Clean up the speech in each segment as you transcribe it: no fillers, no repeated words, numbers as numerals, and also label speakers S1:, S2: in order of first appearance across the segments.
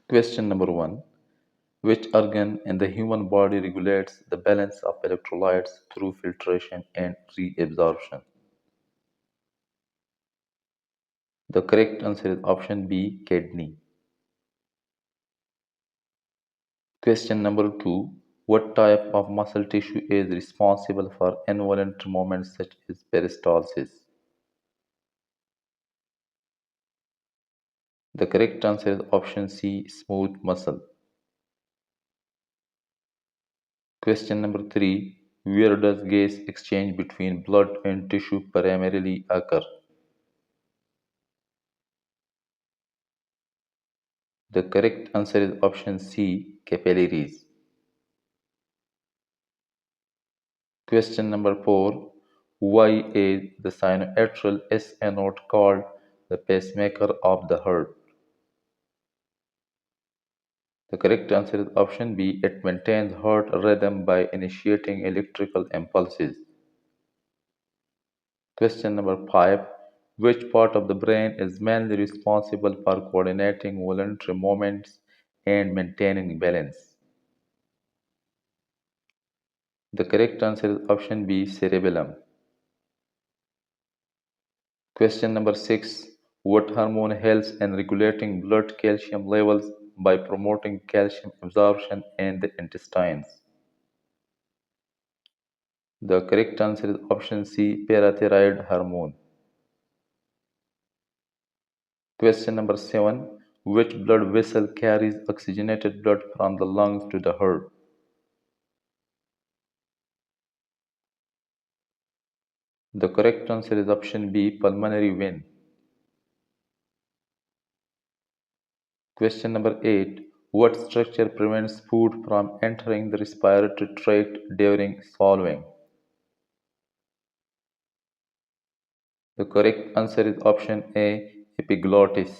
S1: Question number 1. Which organ in the human body regulates the balance of electrolytes through filtration and reabsorption? The correct answer is option B, kidney. Question number 2. What type of muscle tissue is responsible for involuntary movements such as peristalsis? The correct answer is option C, smooth muscle. Question number 3. Where does gas exchange between blood and tissue primarily occur? The correct answer is option C, capillaries. Question number 4. Why is the sinoatrial SA node called the pacemaker of the heart? The correct answer is option B. It maintains heart rhythm by initiating electrical impulses. Question number 5. Which part of the brain is mainly responsible for coordinating voluntary movements and maintaining balance? The correct answer is option B. Cerebellum. Question number 6. What hormone helps in regulating blood calcium levels by promoting calcium absorption in the intestines? The correct answer is option C, parathyroid hormone. Question number 7. Which blood vessel carries oxygenated blood from the lungs to the heart? The correct answer is option B, pulmonary vein. Question number 8. What structure prevents food from entering the respiratory tract during swallowing? The correct answer is option A, epiglottis.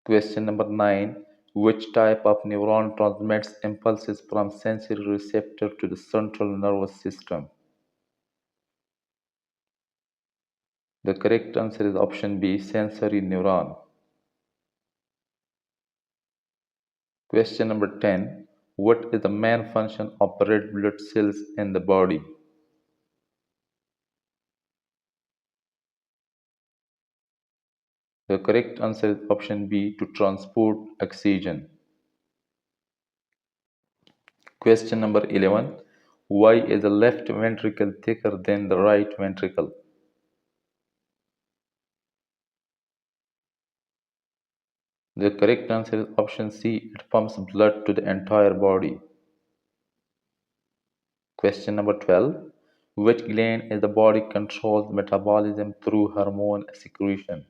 S1: Question number 9. Which type of neuron transmits impulses from sensory receptor to the central nervous system? The correct answer is option B, sensory neuron. Question number 10. What is the main function of red blood cells in the body? The correct answer is option B, to transport oxygen. Question number 11. Why is the left ventricle thicker than the right ventricle? The correct answer is option C. It pumps blood to the entire body. Question number 12. Which gland in the body controls metabolism through hormone secretion?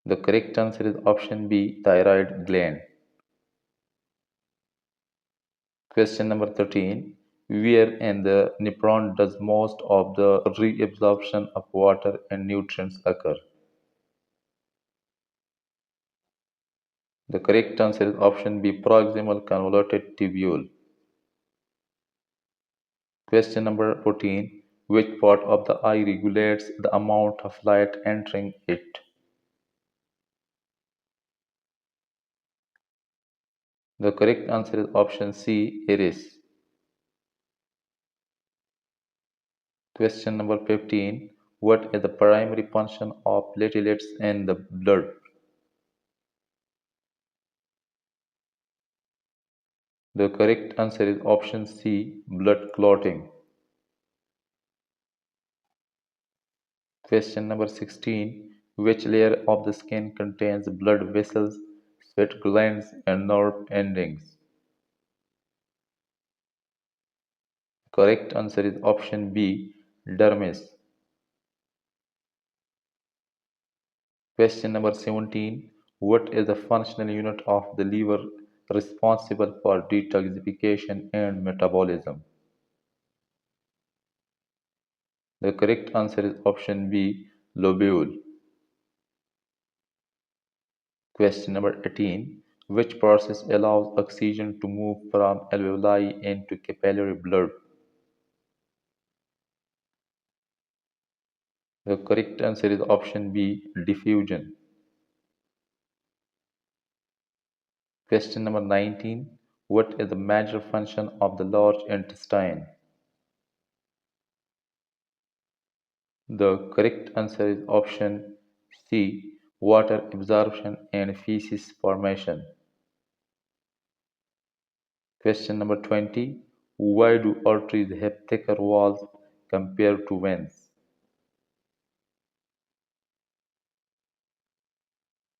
S1: The correct answer is option B, thyroid gland. Question number 13. Where in the nephron does most of the reabsorption of water and nutrients occur? The correct answer is option B, proximal convoluted tubule. Question number 14. Which part of the eye regulates the amount of light entering it? The correct answer is option C, iris. Question number 15. What is the primary function of platelets in the blood? The correct answer is option C, blood clotting. Question number 16. Which layer of the skin contains blood vessels, sweat glands, and nerve endings? Correct answer is option B, dermis. Question number 17. What is the functional unit of the liver responsible for detoxification and metabolism? The correct answer is option B, lobule. Question number 18. Which process allows oxygen to move from alveoli into capillary blood? The correct answer is option B, diffusion. Question number 19. What is the major function of the large intestine? The correct answer is option C, water absorption and feces formation. Question number 20. Why do arteries have thicker walls compared to veins?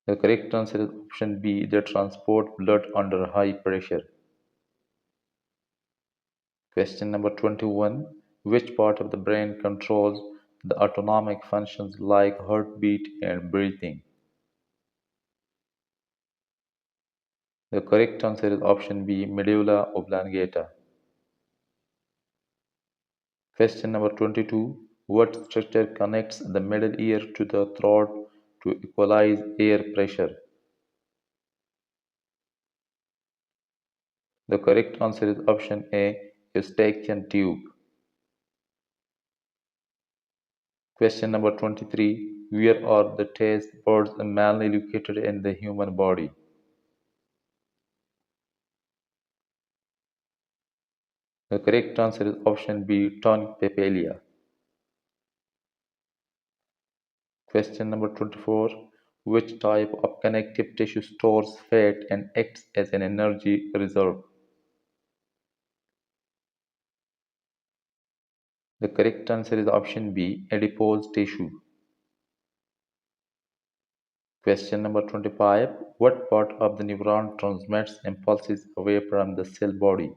S1: The correct answer is option B, they transport blood under high pressure. Question number 21. Which part of the brain controls the autonomic functions like heartbeat and breathing? The correct answer is option B, medulla oblongata. Question number 22. What structure connects the middle ear to the throat to equalize air pressure? The correct answer is option A, eustachian tube. Question number 23. Where are the taste buds mainly located in the human body? The correct answer is option B, tongue papillae. Question number 24. Which type of connective tissue stores fat and acts as an energy reserve? The correct answer is option B, adipose tissue. Question number 25. What part of the neuron transmits impulses away from the cell body?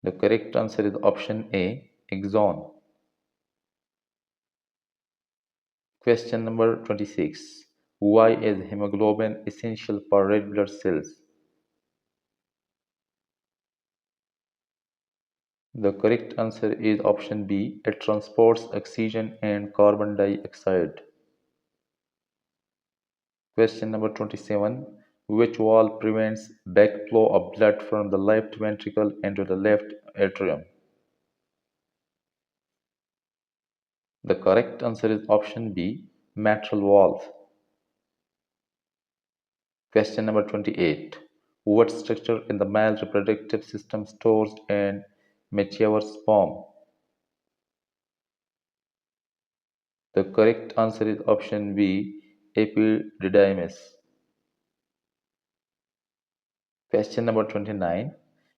S1: The correct answer is option A, axon. Question number 26. Why is hemoglobin essential for red blood cells? The correct answer is option B. It transports oxygen and carbon dioxide. Question number 27. Which valve prevents backflow of blood from the left ventricle into the left atrium? The correct answer is option B. Mitral valve. Question number 28. What structure in the male reproductive system stores and matures sperm? The correct answer is option B, epididymis. Question number 29.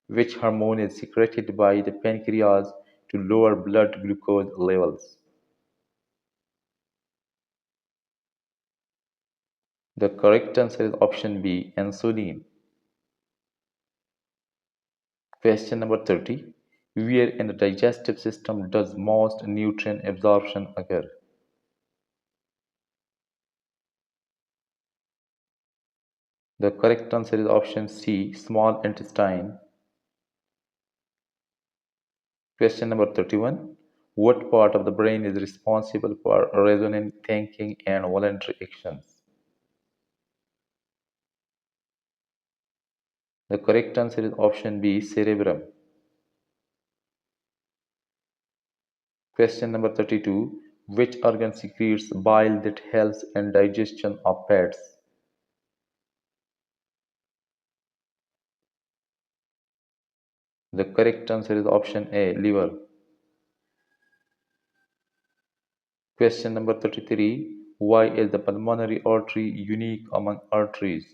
S1: Which hormone is secreted by the pancreas to lower blood glucose levels? The correct answer is option B, insulin. Question number 30. Where in the digestive system does most nutrient absorption occur? The correct answer is option C, small intestine. Question number 31. What part of the brain is responsible for reasoning, thinking, and voluntary actions? The correct answer is option B, cerebrum. Question number 32. Which organ secretes bile that helps in digestion of fats? The correct answer is option A, liver. Question number 33. Why is the pulmonary artery unique among arteries?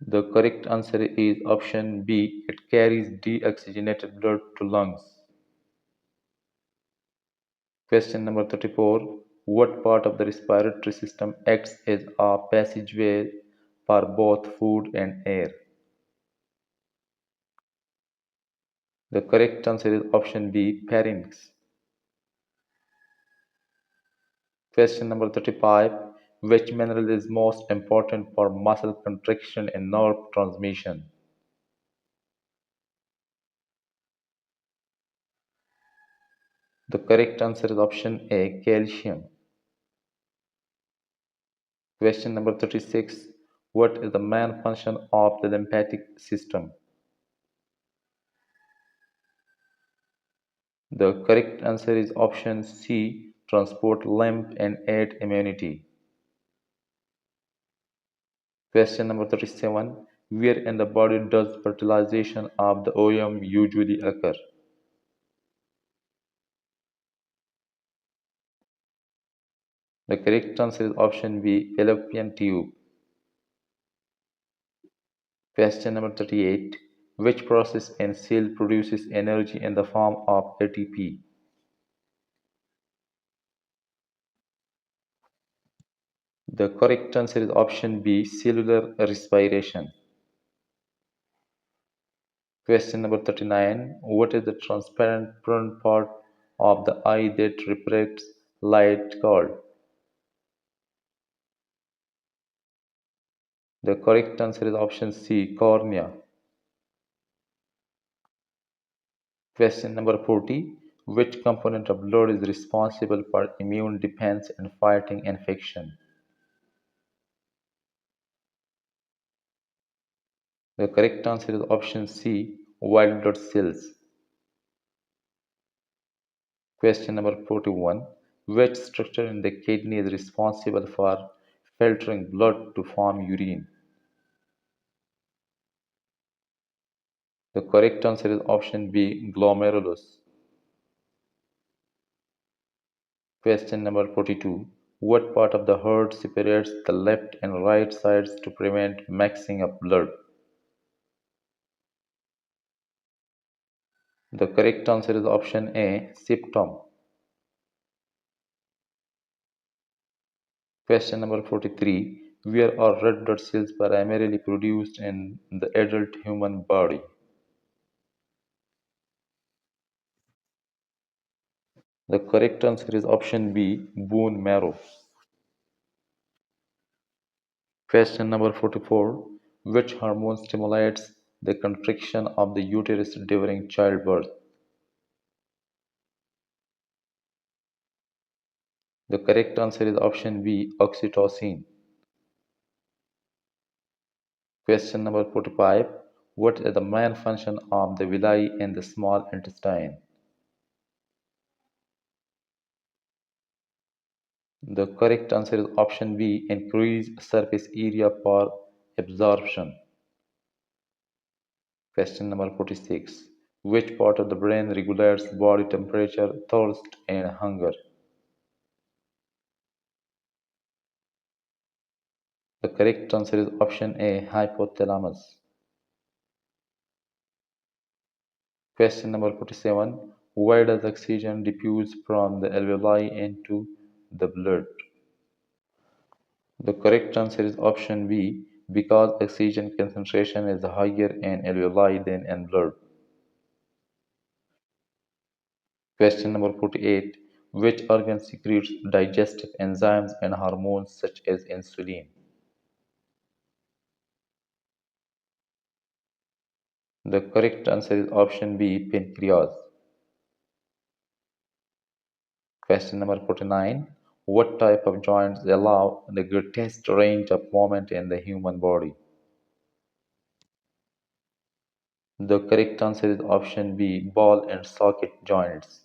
S1: The correct answer is option B. It carries deoxygenated blood to lungs. Question number 34. What part of the respiratory system acts as a passageway for both food and air? The correct answer is option B, pharynx. Question number 35. Which mineral is most important for muscle contraction and nerve transmission? The correct answer is option A, calcium. Question number 36. What is the main function of the lymphatic system? The correct answer is option C, transport lymph and aid immunity. Question number 37. Where in the body does fertilization of the ovum usually occur? The correct answer is option B, fallopian tube. Question number 38. Which process in cell produces energy in the form of ATP? The correct answer is option B, cellular respiration. Question number 39. What is the transparent front part of the eye that reflects light called? The correct answer is option C, cornea. Question number 40. Which component of blood is responsible for immune defense and fighting infection? The correct answer is option C, white blood cells. Question number 41. Which structure in the kidney is responsible for filtering blood to form urine? The correct answer is option B, glomerulus. Question number 42. What part of the heart separates the left and right sides to prevent mixing of blood? The correct answer is option A, septum. Question number 43. Where are red blood cells primarily produced in the adult human body? The correct answer is option B, bone marrow. Question number 44. Which hormone stimulates the contraction of the uterus during childbirth? The correct answer is option B, oxytocin. Question number 45. What is the main function of the villi in the small intestine? The correct answer is option B, increase surface area for absorption. Question number 46. Which part of the brain regulates body temperature, thirst, and hunger? The correct answer is option A, hypothalamus. Question number 47. Why does oxygen diffuse from the alveoli into the blood? The correct answer is option B, because oxygen concentration is higher in alveoli than in blood. Question number 48. Which organ secretes digestive enzymes and hormones such as insulin? The correct answer is option B, pancreas. Question number 49. What type of joints allow the greatest range of movement in the human body? The correct answer is option B, ball and socket joints.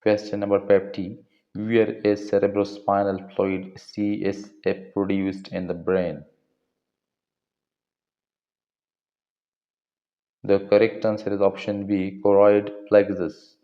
S1: Question number 50. Where is cerebrospinal fluid CSF produced in the brain? The correct answer is option B, choroid plexus.